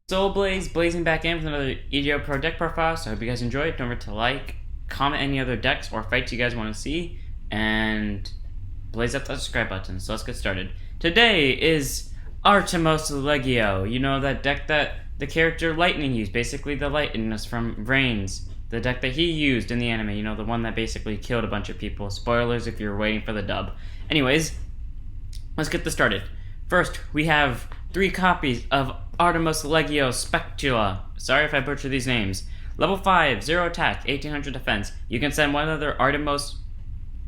SoulBlaze blazing back in with another EDOPRO deck profile, so I hope you guys enjoyed. Don't forget to like, comment any other decks or fights you guys want to see, and blaze up that subscribe button. So let's get started. Today is Armatos Legio. You know, that deck that the character Lightning used, basically the lightningness from Reigns. The deck that he used in the anime, you know, the one that basically killed a bunch of people. Spoilers if you're waiting for the dub. Anyways, let's get this started. First, we have 3 copies of Armatos Legio Specula. Sorry if I butcher these names. Level 5, 0 attack, 1800 defense. You can send one other Armatos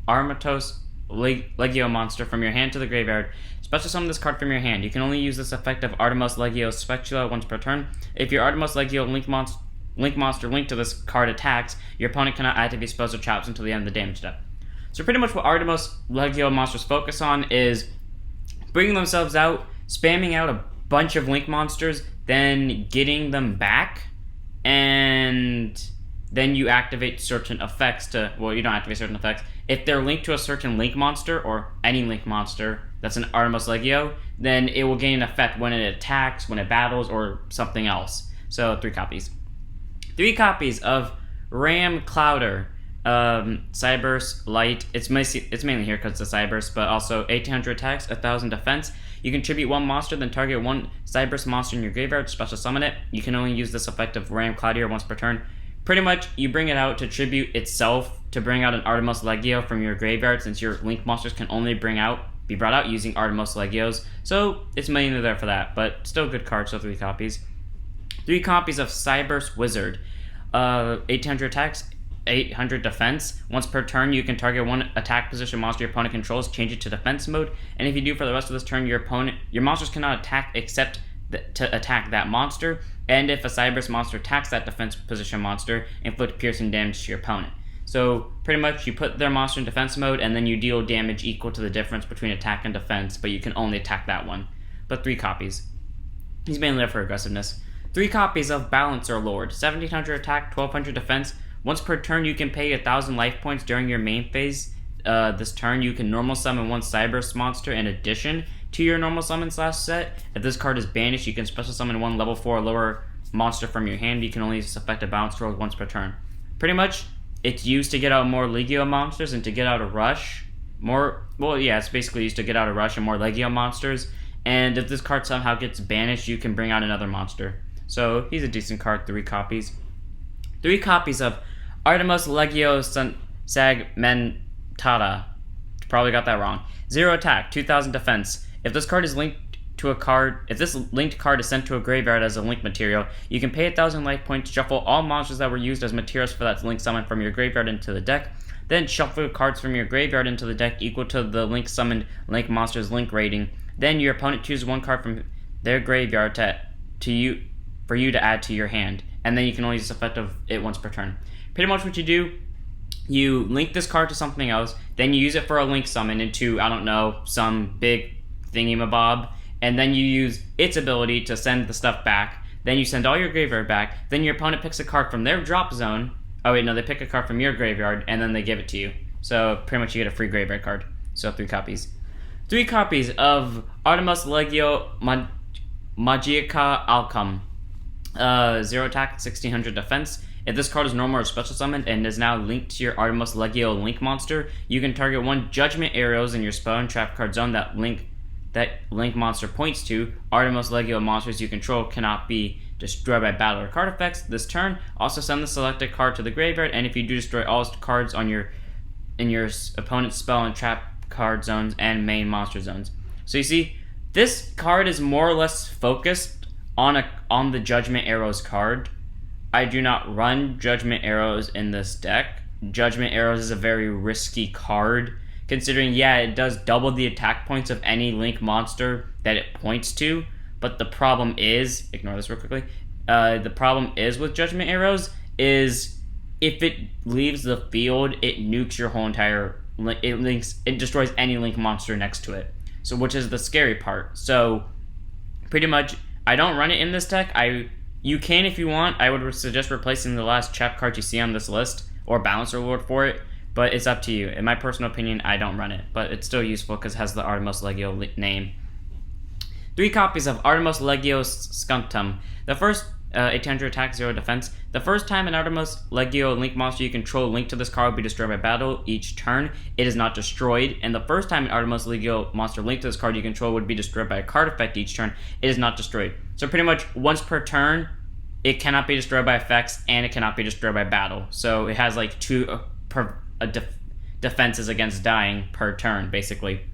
Legio monster from your hand to the graveyard. Special summon this card from your hand. You can only use this effect of Armatos Legio Specula once per turn. If your Armatos Legio Link monster linked to this card attacks, your opponent cannot activate spells or traps until the end of the damage step. So pretty much what Armatos Legio monsters focus on is bringing themselves out, spamming out a bunch of Link monsters, then getting them back, and then you activate certain effects to, well, you don't activate certain effects. If they're linked to a certain Link monster, or any Link monster that's an Armatos Legio, then it will gain an effect when it attacks, when it battles, or something else. So 3 copies. 3 copies of Ram Clouder. Cyberse Light. It's mainly here because it's a Cyberse, but also 1800 attacks, 1000 defense. You can tribute 1 monster, then target 1 Cyberse monster in your graveyard, special summon it. You can only use this effect of Ram Cloudier once per turn. Pretty much, you bring it out to tribute itself, to bring out an Armatos Legio from your graveyard, since your Link monsters can only be brought out using Armatos Legios. So it's mainly there for that, but still good card, so 3 copies. 3 copies of Cyberse Wizard. 1800 attacks, 800 defense. Once per turn, you can target 1 attack position monster your opponent controls, change it to defense mode, and if you do for the rest of this turn, your monsters cannot attack except to attack that monster, and if a Cyberse monster attacks that defense position monster, inflict piercing damage to your opponent. So pretty much you put their monster in defense mode, and then you deal damage equal to the difference between attack and defense, but you can only attack that one. But 3 copies. He's mainly there for aggressiveness. 3 copies of Balancer Lord. 1700 attack, 1200 defense. Once per turn, you can pay 1000 life points during your main phase. This turn, you can normal summon 1 Cyberse monster in addition to your normal summon /set. If this card is banished, you can special summon 1 level 4 or lower monster from your hand. You can only use this effect of Balance Roll once per turn. Pretty much, it's used to get out more Legio monsters and to get out a rush. It's basically used to get out a rush and more Legio monsters. And if this card somehow gets banished, you can bring out another monster. So he's a decent card, 3 copies. 3 copies of Armatos Legio Segmentada. Probably got that wrong. 0 attack, 2000 defense. If this card is linked to a card, if this linked card is sent to a graveyard as a link material, you can pay 1000 life points, shuffle all monsters that were used as materials for that link summon from your graveyard into the deck, then shuffle cards from your graveyard into the deck equal to the link summoned link monster's link rating. Then your opponent chooses 1 card from their graveyard for you to add to your hand, and then you can only use this effect of it once per turn. Pretty much what you do, you link this card to something else, then you use it for a link summon into, I don't know, some big thingy-mabob, and then you use its ability to send the stuff back, then you send all your graveyard back, then your opponent picks a card from their drop zone, they pick a card from your graveyard, and then they give it to you. So pretty much you get a free graveyard card. So 3 copies. 3 copies of Armatos Legio Magica Alchem. 0 attack, 1600 defense. If this card is normal or special summoned and is now linked to your Armatos Legio Link monster, you can target 1 Judgment Arrows in your spell and trap card zone that Link monster points to. Armatos Legio monsters you control cannot be destroyed by battle or card effects. This turn, also send the selected card to the graveyard, and if you do, destroy all cards in your opponent's spell and trap card zones and main monster zones. So you see, this card is more or less focused on the Judgment Arrows card. I do not run Judgment Arrows in this deck. Judgment Arrows is a very risky card, considering, it does double the attack points of any Link monster that it points to, but the problem is, ignore this real quickly, the problem is with Judgment Arrows is if it leaves the field, it nukes your whole entire, it destroys any Link monster next to it, so which is the scary part. So pretty much, I don't run it in this deck. You can if you want. I would suggest replacing the last trap card you see on this list, or Balancer Lord for it, but it's up to you. In my personal opinion, I don't run it, but it's still useful because it has the Armatos Legio name. 3 copies of Armatos Legio Scunctum. The first 800 attack, 0 defense. The first time an Armatos Legio Link monster you control linked to this card will be destroyed by battle each turn. It is not destroyed. And the first time an Armatos Legio monster linked to this card you control would be destroyed by a card effect each turn. It is not destroyed. So pretty much once per turn, it cannot be destroyed by effects and it cannot be destroyed by battle. So it has like 2 defenses against dying per turn, basically.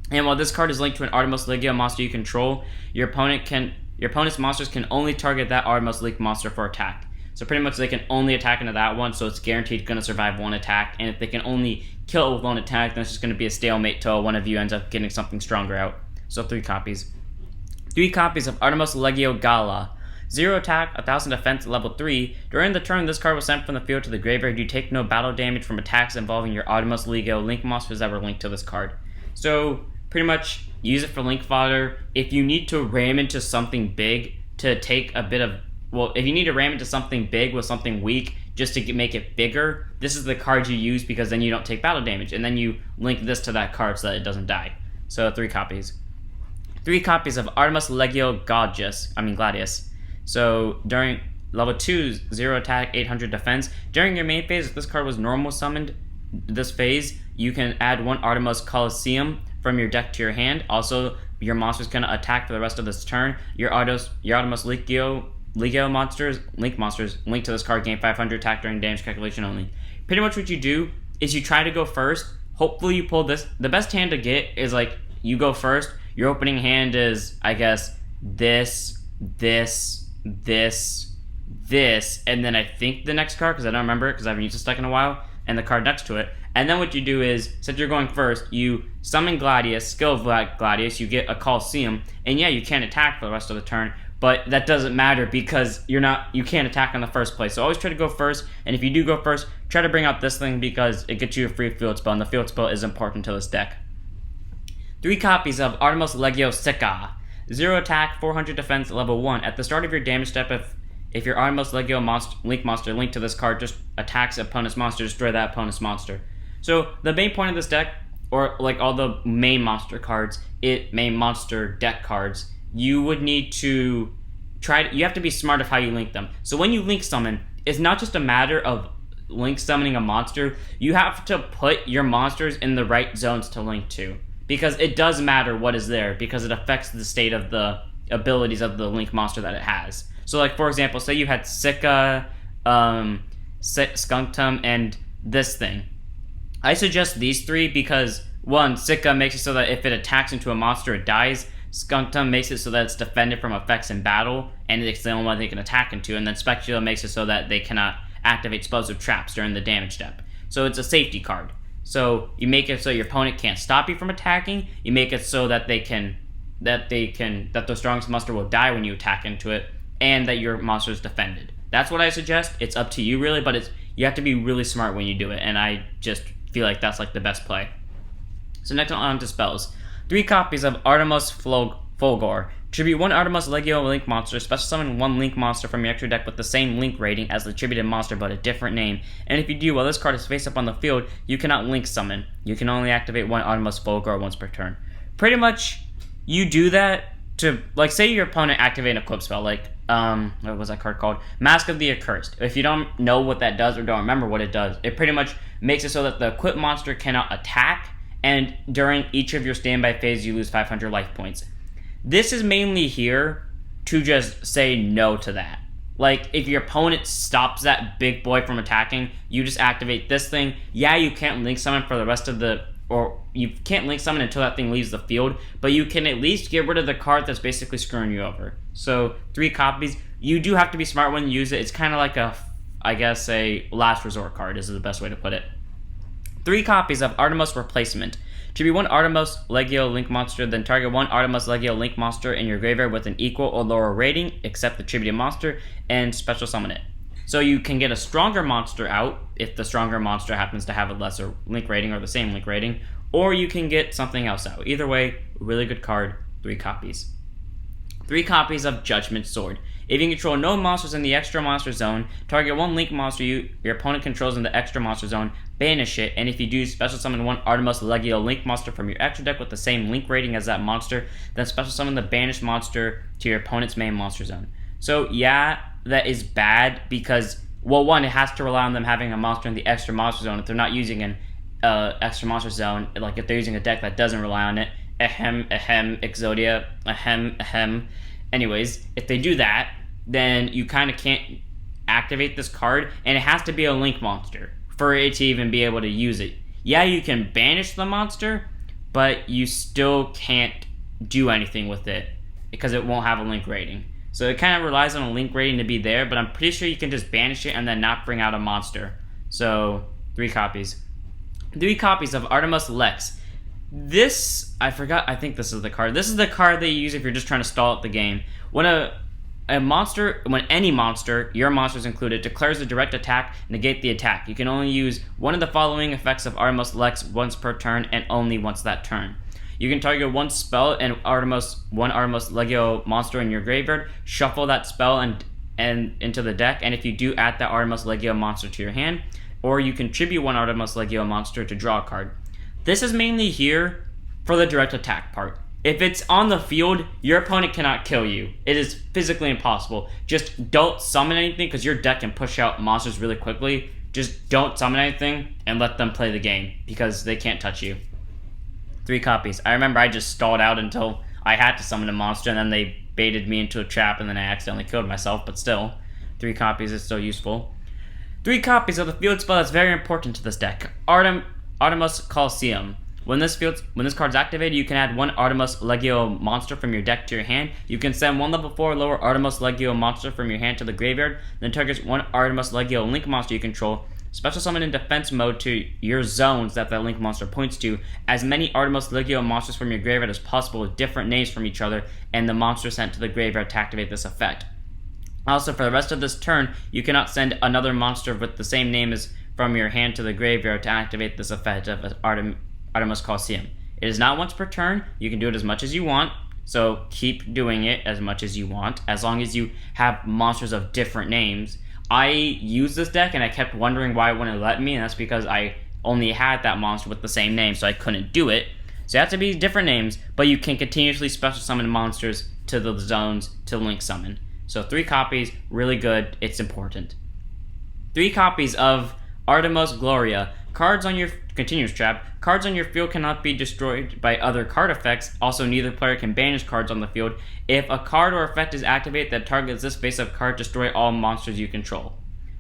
And while this card is linked to an Armatos Legio monster you control, your opponent's monsters can only target that Armatos League monster for attack. So pretty much they can only attack into that one, so it's guaranteed going to survive 1 attack. And if they can only kill it with 1 attack, then it's just going to be a stalemate till one of you ends up getting something stronger out. So 3 copies. 3 copies of Armatos Legio Gala. 0 attack, 1000 defense, level 3. During the turn this card was sent from the field to the graveyard. You take no battle damage from attacks involving your Armatos Legio Link monsters that were linked to this card. So pretty much use it for link fodder. If you need to ram into something big to take a bit of, well, if you need to ram into something big with something weak just to make it bigger, this is the card you use because then you don't take battle damage. And then you link this to that card so that it doesn't die. So 3 copies. 3 copies of Armatos Legio Gladius. So during level 2, 0 attack, 800 defense. During your main phase, if this card was normal summoned this phase, you can add 1 Armatos Colosseum from your deck to your hand. Also, your monster's gonna attack for the rest of this turn. Your Armatos Legio monsters, Link monsters, linked to this card gain 500 attack during damage calculation only. Pretty much what you do is you try to go first. Hopefully you pull this. The best hand to get is like you go first. Your opening hand is, I guess, this, and then I think the next card, because I don't remember it because I haven't used this deck in a while, and the card next to it. And then what you do is, since you're going first, you summon Gladius, skill of Gladius, you get a Colosseum, and yeah, you can't attack for the rest of the turn, but that doesn't matter because you can't attack in the first place. So always try to go first, and if you do go first, try to bring out this thing because it gets you a free field spell, and the field spell is important to this deck. 3 copies of Armatos Legio Sika. 0 attack, 400 defense, level 1. At the start of your damage step, if your Armatos Legio Link monster linked to this card just attacks opponent's monster, destroy that opponent's monster. So the main point of this deck, or like all the main monster cards, main monster deck cards, you would need to you have to be smart of how you link them. So when you link summon, it's not just a matter of link summoning a monster, you have to put your monsters in the right zones to link to. Because it does matter what is there, because it affects the state of the abilities of the link monster that it has. So like for example, say you had Sika, Skunktum, and this thing. I suggest these 3 because 1, Sika makes it so that if it attacks into a monster it dies. Skunktum makes it so that it's defended from effects in battle, and it's the only one they can attack into. And then Specula makes it so that they cannot activate spells or traps during the damage step. So it's a safety card. So you make it so your opponent can't stop you from attacking. You make it so that that the strongest monster will die when you attack into it, and that your monster is defended. That's what I suggest. It's up to you really, but you have to be really smart when you do it, and I just feel like that's like the best play. So next on to spells. 3 copies of Armatos Fulgor. Tribute 1 Armatos Legio Link monster. Special summon 1 Link monster from your extra deck with the same Link rating as the attributed monster but a different name. And if you do, while this card is face up on the field, you cannot Link summon. You can only activate 1 Armatos Fulgor once per turn. Pretty much, you do that to, like, say your opponent activate an equip spell, like, what was that card called? Mask of the Accursed. If you don't know what that does or don't remember what it does, it pretty much makes it so that the equipped monster cannot attack, and during each of your standby phase, you lose 500 life points. This is mainly here to just say no to that. Like, if your opponent stops that big boy from attacking, you just activate this thing. Yeah, you can't link summon for the rest of the, or you can't link summon until that thing leaves the field, but you can at least get rid of the card that's basically screwing you over. So 3 copies. You do have to be smart when you use it. It's kind of like a last resort card is the best way to put it. 3 copies of Armatos Replacement. Tribute 1 Armatos Legio Link monster, then target 1 Armatos Legio Link monster in your graveyard with an equal or lower rating, except the attributed monster, and special summon it. So you can get a stronger monster out if the stronger monster happens to have a lesser Link rating or the same Link rating, or you can get something else out. Either way, really good card, 3 copies. 3 copies of Judgment Sword. If you control no monsters in the extra monster zone, target one link monster your opponent controls in the extra monster zone, banish it, and if you do special summon one Armatos Legio link monster from your extra deck with the same link rating as that monster, then special summon the banished monster to your opponent's main monster zone. So yeah, that is bad because, well, one, it has to rely on them having a monster in the extra monster zone. If they're not using an extra monster zone, like if they're using a deck that doesn't rely on it, Exodia, Anyways, if they do that, then you kind of can't activate this card, and it has to be a link monster for it to even be able to use it. Yeah, you can banish the monster, but you still can't do anything with it because it won't have a link rating. So it kind of relies on a link rating to be there, but I'm pretty sure you can just banish it and then not bring out a monster. So 3 copies. 3 copies of Armatos Lex. This, I forgot, I think this is the card. This is the card that you use if you're just trying to stall out the game. When any monster, your monsters included, declares a direct attack, negate the attack. You can only use one of the following effects of Armatos Lex once per turn and only once that turn. You can target one spell and one Armatos Legio monster in your graveyard, shuffle that spell and into the deck, and if you do, add that Armatos Legio monster to your hand, or you contribute one Armatos Legio monster to draw a card. This is mainly here for the direct attack part. If it's on the field, your opponent cannot kill you. It is physically impossible. Just don't summon anything because your deck can push out monsters really quickly. Just don't summon anything and let them play the game because they can't touch you. 3 copies. I remember I just stalled out until I had to summon a monster and then they baited me into a trap and then I accidentally killed myself, but still, 3 copies is still useful. 3 copies of the field spell that's very important to this deck. Armatos Coliseum. When this card is activated, you can add one Armatos Legio monster from your deck to your hand. You can send one level 4 lower Armatos Legio monster from your hand to the graveyard, then target one Armatos Legio link monster you control. Special summon in defense mode to your zones that link monster points to as many Armatos Legio monsters from your graveyard as possible with different names from each other, and the monster sent to the graveyard to activate this effect. Also, for the rest of this turn, you cannot send another monster with the same name as from your hand to the graveyard to activate this effect of Armatos Coliseum. It is not once per turn. You can do it as much as you want, so keep doing it as much as you want, as long as you have monsters of different names. I used this deck and I kept wondering why it wouldn't let me, and that's because I only had that monster with the same name, so I couldn't do it. So you have to be different names, but you can continuously special summon monsters to the zones to link summon. So 3 copies, really good, it's important. 3 copies of Artemis Gloria. Cards on your continuous trap. Cards on your field cannot be destroyed by other card effects. Also, neither player can banish cards on the field. If a card or effect is activated that targets this face-up card, destroy all monsters you control.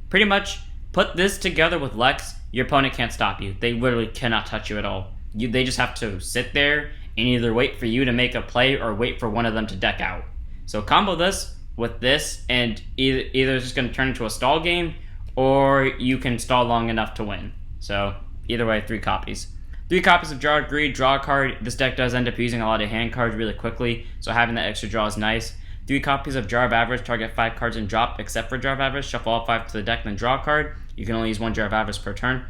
Pretty much, put this together with Lex, your opponent can't stop you. They literally cannot touch you at all. They just have to sit there and either wait for you to make a play or wait for one of them to deck out. So combo this with this, and either it's just going to turn into a stall game, or you can stall long enough to win. So, either way, 3 copies. 3 copies of Jar of Greed, draw a card. This deck does end up using a lot of hand cards really quickly, so having that extra draw is nice. 3 copies of Jar of Avarice, target 5 cards and drop, except for Jar of Avarice. Shuffle all 5 to the deck, then draw a card. You can only use 1 Jar of Avarice per turn.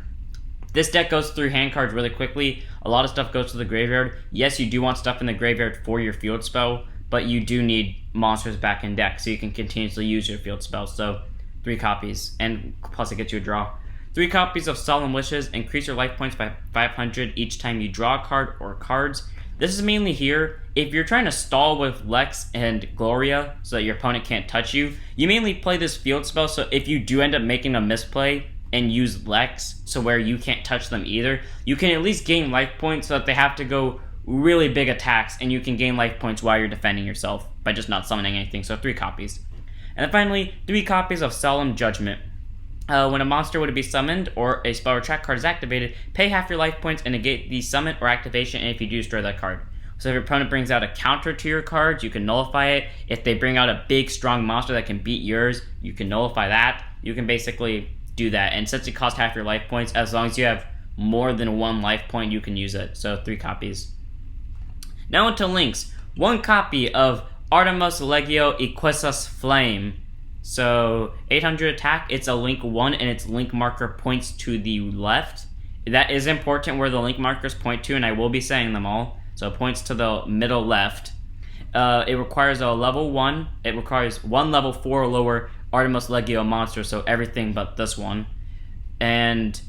This deck goes through hand cards really quickly. A lot of stuff goes to the graveyard. Yes, you do want stuff in the graveyard for your field spell, but you do need monsters back in deck, so you can continuously use your field spell. So, 3 copies, and plus it gets you a draw. 3 copies of Solemn Wishes, increase your life points by 500 each time you draw a card or cards. This is mainly here if you're trying to stall with Lex and Gloria so that your opponent can't touch you. You mainly play this field spell, so if you do end up making a misplay and use Lex so where you can't touch them either, you can at least gain life points so that they have to go really big attacks, and you can gain life points while you're defending yourself by just not summoning anything. So 3 copies. And then finally, 3 copies of Solemn Judgment. When a monster would be summoned or a spell or trap card is activated, pay half your life points and negate the summon or activation, and if you do, destroy that card. So if your opponent brings out a counter to your cards, you can nullify it. If they bring out a big, strong monster that can beat yours, you can nullify that. You can basically do that. And since it costs half your life points, as long as you have more than 1 life point, you can use it. So 3 copies. Now into links. 1 copy of Armatos Legio Equissus Flame. So 800 attack, it's a link 1 and its link marker points to the left. That is important where the link markers point to, and I will be saying them all. So it points to the middle left. It requires a level 1. It requires 1 level 4 or lower Artemis Legio monster, so everything but this one. And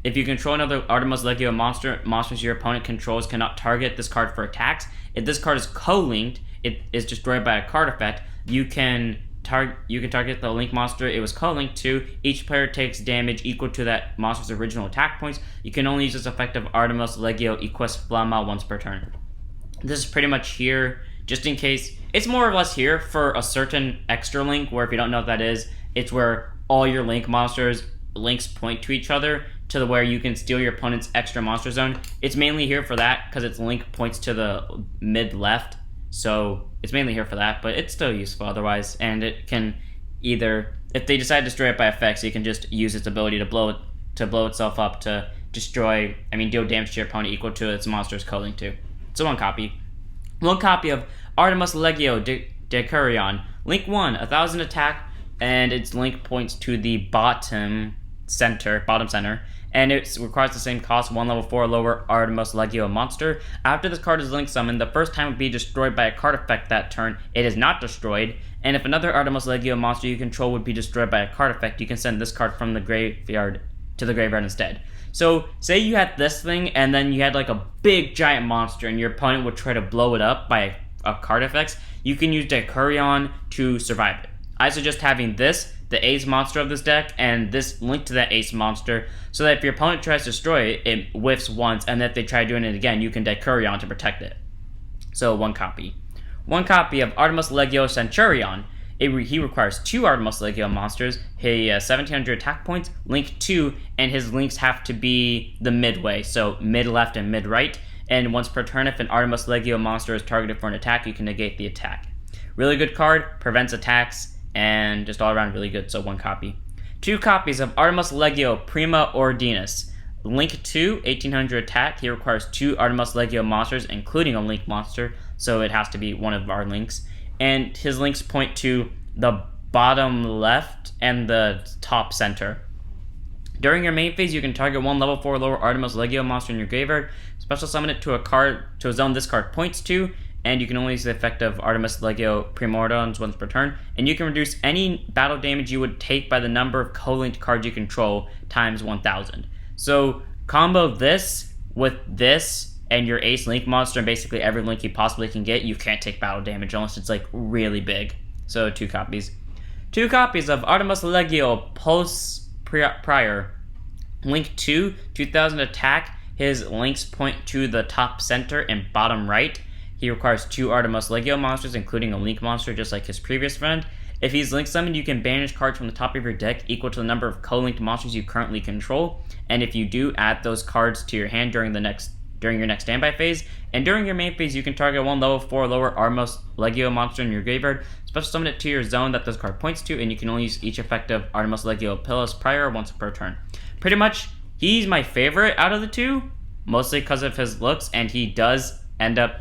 if you control another Artemis Legio monster, monsters your opponent controls cannot target this card for attacks. If this card is co-linked, it is destroyed by a card effect. You can target the link monster it was co-linked to. Each player takes damage equal to that monster's original attack points. You can only use this effect of Artemis Legio Equus Flamma once per turn. This is pretty much here, just in case. It's more or less here for a certain extra link, where if you don't know what that is, it's where all your link monsters links point to each other, to the where you can steal your opponent's extra monster zone. It's mainly here for that, because its link points to the mid left. So it's mainly here for that, but it's still useful otherwise. And it can either, if they decide to destroy it by effects, you can just use its ability to blow itself up to destroy, deal damage to your opponent equal to its monster's co-linked to. So one copy. One copy of Artemis Legio Decurion. Link 1, 1000 attack, and its link points to the bottom center, and it requires the same cost, 1 level 4 lower Artemis Legio monster. After this card is link summoned, the first time it would be destroyed by a card effect that turn. It is not destroyed, and if another Artemis Legio monster you control would be destroyed by a card effect, you can send this card from the graveyard to the graveyard instead. So, say you had this thing, and then you had like a big giant monster, and your opponent would try to blow it up by a card effects, you can use Decurion to survive it. I suggest having this, the ace monster of this deck, and this linked to that ace monster, so that if your opponent tries to destroy it, it whiffs once, and if they try doing it again, you can Decurion to protect it. So one copy. One copy of Artemis Legio Centurion. He requires 2 Artemis Legio monsters, 1700 attack points, link 2, and his links have to be the midway, so mid left and mid right. And once per turn, if an Artemis Legio monster is targeted for an attack, you can negate the attack. Really good card, prevents attacks, and just all around really good, so one copy. 2 copies of Artemis Legio Prima Ordinus. Link 2, 1800 attack. He requires 2 Artemis Legio monsters, including a link monster, so it has to be one of our links. And his links point to the bottom left and the top center. During your main phase, you can target 1 level 4 lower Artemis Legio monster in your graveyard, special summon it to a zone this card points to, and you can only use the effect of Artemis Legio Primordons once per turn, and you can reduce any battle damage you would take by the number of co-linked cards you control times 1000. So combo this with this and your ace link monster and basically every link you possibly can get, you can't take battle damage unless it's like really big. So 2 copies. 2 copies of Artemis Legio Pulse Prior. Link 2, 2000 attack. His links point to the top center and bottom right. He requires 2 Artemis Legio monsters, including a link monster, just like his previous friend. If he's link summoned, you can banish cards from the top of your deck equal to the number of co-linked monsters you currently control. And if you do, add those cards to your hand during your next standby phase. And during your main phase, you can target 1 level 4 lower Artemis Legio monster in your graveyard, special summon it to your zone that this card points to, and you can only use each effect of Artemis Legio Pillars Prior once per turn. Pretty much, he's my favorite out of the 2, mostly because of his looks, and he does end up,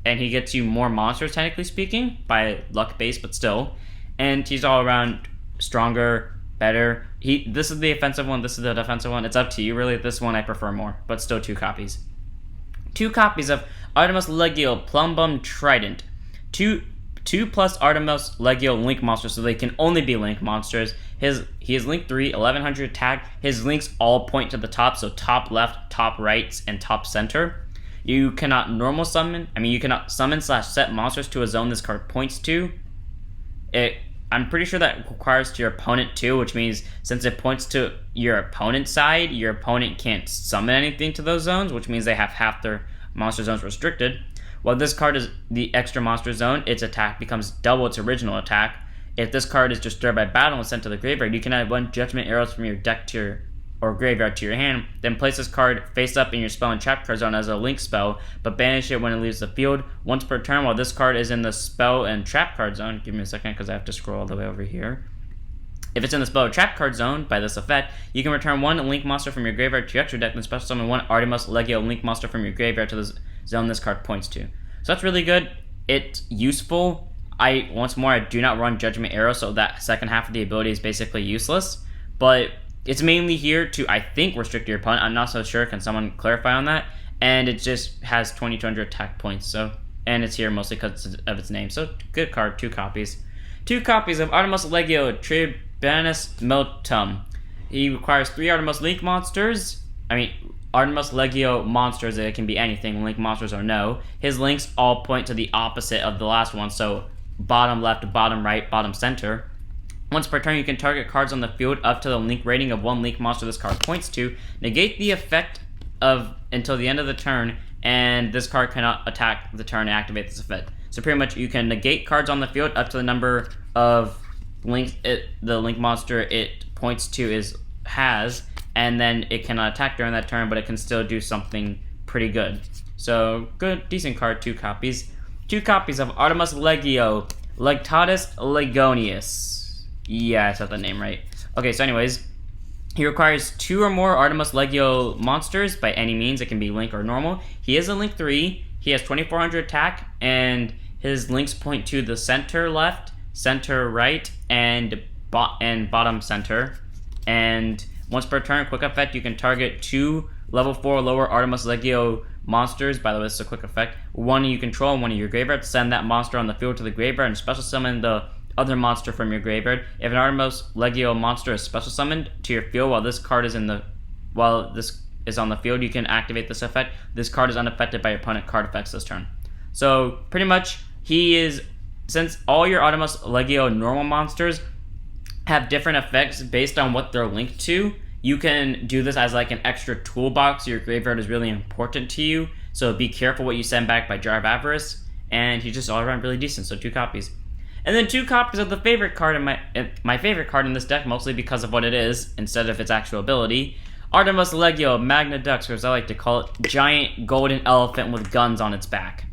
and he gets you more monsters, technically speaking, by luck base, but still. And he's all around stronger, better. This is the offensive one, this is the defensive one. It's up to you, really. This one I prefer more, but still 2 copies. 2 copies of Artemis Legio Plumbum Trident. 2 plus Artemis Legio link monsters, so they can only be link monsters. He is link 3, 1100 attack. His links all point to the top, so top left, top right, and top center. You cannot you cannot summon/set monsters to a zone this card points to. I'm pretty sure that requires to your opponent too, which means since it points to your opponent's side, your opponent can't summon anything to those zones, which means they have half their monster zones restricted. While this card is the extra monster zone, its attack becomes double its original attack. If this card is destroyed by battle and sent to the graveyard, you can add 1 judgment arrows from your deck to or graveyard to your hand, then place this card face up in your spell and trap card zone as a link spell, but banish it when it leaves the field once per turn while this card is in the spell and trap card zone. Give me a second because I have to scroll all the way over here. If it's in the spell or trap card zone, by this effect, you can return 1 link monster from your graveyard to your extra deck and special summon 1 Artemis Legio link monster from your graveyard to the zone this card points to. So that's really good. It's useful. Once more, I do not run Judgment Arrow, so that second half of the ability is basically useless, but it's mainly here to, I think, restrict your opponent. I'm not so sure. Can someone clarify on that? And it just has 2200 attack points. So and it's here mostly because of its name. So good card, 2 copies. 2 copies of Armatos Legio Tribanus Motum. He requires 3 Armatos Link monsters. Armatos Legio monsters. It can be anything, Link monsters or no. His links all point to the opposite of the last one, so bottom left, bottom right, bottom center. Once per turn, you can target cards on the field up to the link rating of 1 link monster this card points to. Negate the effect of until the end of the turn, and this card cannot attack the turn and activate this effect. So pretty much you can negate cards on the field up to the number of links the link monster it points to has, and then it cannot attack during that turn, but it can still do something pretty good. So good, decent card, 2 copies. 2 copies of Armatos Legio Legtatus Legonius. Yeah, I said the name right. Okay, so anyways, he requires 2 or more Armatos Legio monsters by any means. It can be Link or normal. He is a Link 3. He has 2400 attack, and his links point to the center left, center right, and bottom center. And once per turn, quick effect, you can target 2 level 4 lower Armatos Legio monsters. By the way, this is a quick effect. 1 you control and 1 in your graveyard. Send that monster on the field to the graveyard and special summon the other monster from your graveyard. If an Armatos Legio monster is special summoned to your field while this is on the field, you can activate this effect. This card is unaffected by your opponent card effects this turn. So pretty much since all your Armatos Legio normal monsters have different effects based on what they're linked to, you can do this as like an extra toolbox. Your graveyard is really important to you, so be careful what you send back by Jar of Avarice. And he's just all around really decent, so 2 copies. And then 2 copies of the favorite card my favorite card in this deck, mostly because of what it is instead of its actual ability. Armatos Legio Magna Dux, or as I like to call it, giant golden elephant with guns on its back.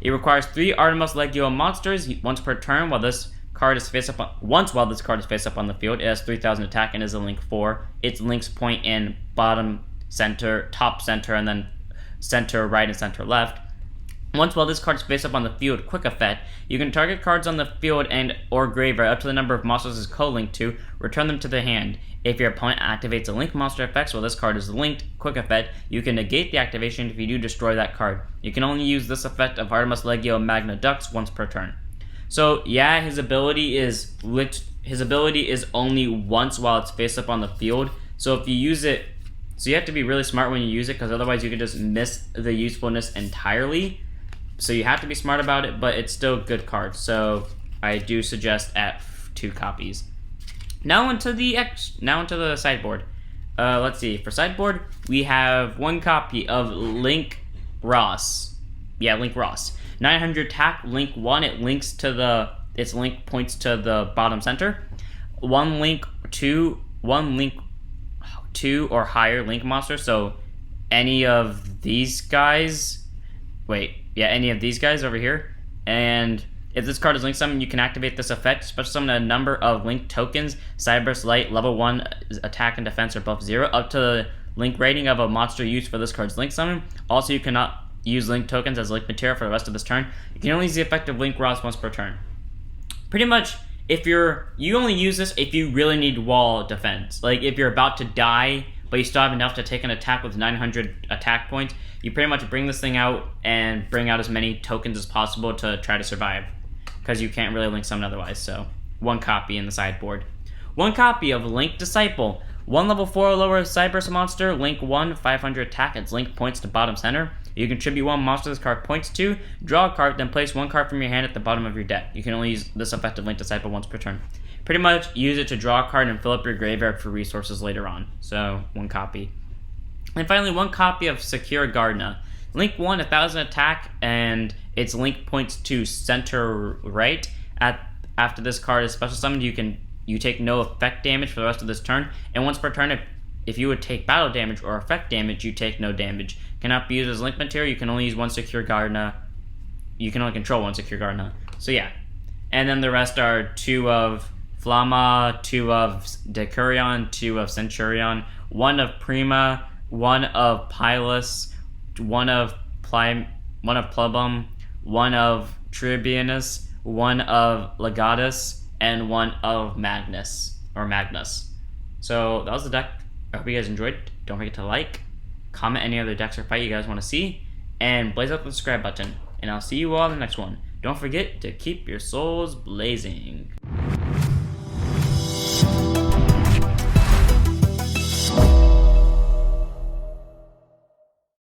It requires 3 Armatos Legio monsters once per turn while this card is face up on the field. It has 3000 attack and is a link 4. Its links point in bottom center, top center, and then center right and center left. Once while this card is face up on the field, quick effect, you can target cards on the field and or graveyard up to the number of monsters is co-linked to, return them to the hand. If your opponent activates a link monster effect while this card is linked, quick effect, you can negate the activation if you do destroy that card. You can only use this effect of Armatos Legio Magna Dux once per turn. So yeah, his ability is only once while it's face up on the field. So if you use it, so you have to be really smart when you use it, because otherwise you could just miss the usefulness entirely. So you have to be smart about it, but it's still a good card. So I do suggest at 2 copies. Now into the sideboard. Let's see. For sideboard, we have 1 copy of Link Ross. Yeah, Link Ross. 900 attack, Link 1. Its link points to the bottom center. 1 Link 2 or higher Link monster. So any of these guys. Any of these guys over here. And if this card is Link Summon, you can activate this effect. Special summon a number of Link tokens. Cyberburst Light, level 1, attack and defense are both 0, up to the Link rating of a monster used for this card's Link Summon. Also, you cannot use Link tokens as Link material for the rest of this turn. You can only use the effect of Link Ross once per turn. Pretty much, you only use this if you really need wall defense. Like, if you're about to die, but you still have enough to take an attack with 900 attack points, you pretty much bring this thing out and bring out as many tokens as possible to try to survive, because you can't really Link Summon otherwise. So 1 copy in the sideboard. 1 copy of Link Disciple. 1 level 4 or lower Cyberburst monster, Link 1, 500 attack, its link points to bottom center. You contribute 1 monster this card points to, draw a card, then place 1 card from your hand at the bottom of your deck. You can only use this effect of Link Disciple once per turn. Pretty much use it to draw a card and fill up your graveyard for resources later on. So 1 copy. And finally, 1 copy of Secure Gardener. Link 1, 1000 attack, and its link points to center right. After this card is special summoned, you take no effect damage for the rest of this turn. And once per turn, if you would take battle damage or effect damage, you take no damage. Cannot be used as link material. You can only use 1 Secure Gardener. You can only control 1 Secure Gardener. So yeah. And then the rest are 2 of Flamma, 2 of Decurion, 2 of Centurion, 1 of Prima, 1 of Pilus, 1 of Plebum, 1 of Tribunus, 1 of Legatus, and 1 of Magnus. So that was the deck. I hope you guys enjoyed. Don't forget to like, comment any other decks or fight you guys want to see, and blaze up the subscribe button. and I'll see you all in the next one. Don't forget to keep your souls blazing.